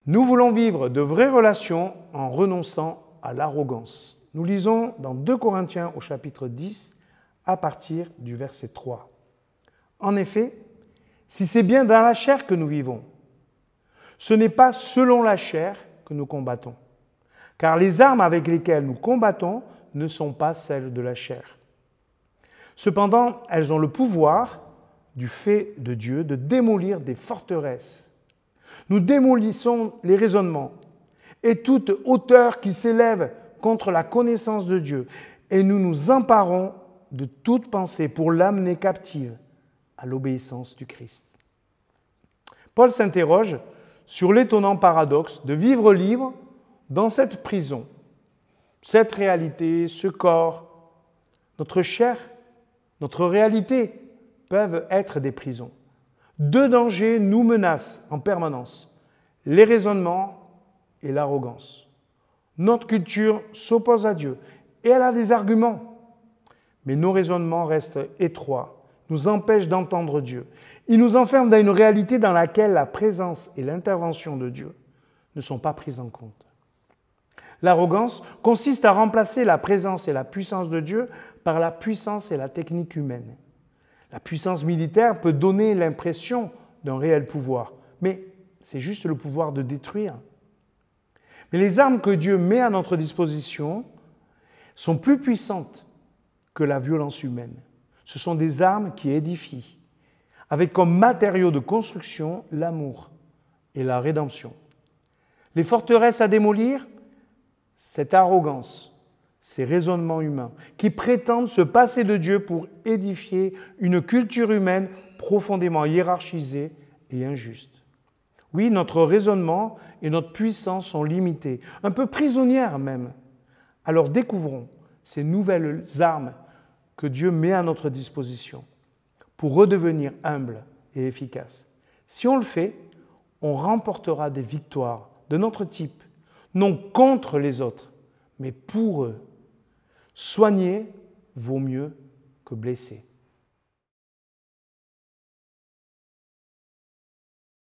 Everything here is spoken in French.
Nous voulons vivre de vraies relations en renonçant à l'arrogance. Nous lisons dans 2 Corinthiens au chapitre 10 à partir du verset 3. En effet, si c'est bien dans la chair que nous vivons, ce n'est pas selon la chair que nous combattons, car les armes avec lesquelles nous combattons ne sont pas celles de la chair. Cependant, elles ont le pouvoir, du fait de Dieu, de démolir des forteresses. Nous démolissons les raisonnements et toute hauteur qui s'élève contre la connaissance de Dieu, et nous nous emparons de toute pensée pour l'amener captive à l'obéissance du Christ. Paul s'interroge sur l'étonnant paradoxe de vivre libre dans cette prison, cette réalité, ce corps, notre chair, notre réalité peuvent être des prisons. 2 dangers nous menacent en permanence, les raisonnements et l'arrogance. Notre culture s'oppose à Dieu et elle a des arguments, mais nos raisonnements restent étroits, nous empêchent d'entendre Dieu. Ils nous enferment dans une réalité dans laquelle la présence et l'intervention de Dieu ne sont pas prises en compte. L'arrogance consiste à remplacer la présence et la puissance de Dieu par la puissance et la technique humaine. La puissance militaire peut donner l'impression d'un réel pouvoir, mais c'est juste le pouvoir de détruire. Mais les armes que Dieu met à notre disposition sont plus puissantes que la violence humaine. Ce sont des armes qui édifient, avec comme matériau de construction l'amour et la rédemption. Les forteresses à démolir, cette arrogance, ces raisonnements humains qui prétendent se passer de Dieu pour édifier une culture humaine profondément hiérarchisée et injuste. Oui, notre raisonnement et notre puissance sont limités, un peu prisonnières même. Alors découvrons ces nouvelles armes que Dieu met à notre disposition pour redevenir humbles et efficaces. Si on le fait, on remportera des victoires de notre type, non contre les autres, mais pour eux. Soigner vaut mieux que blesser.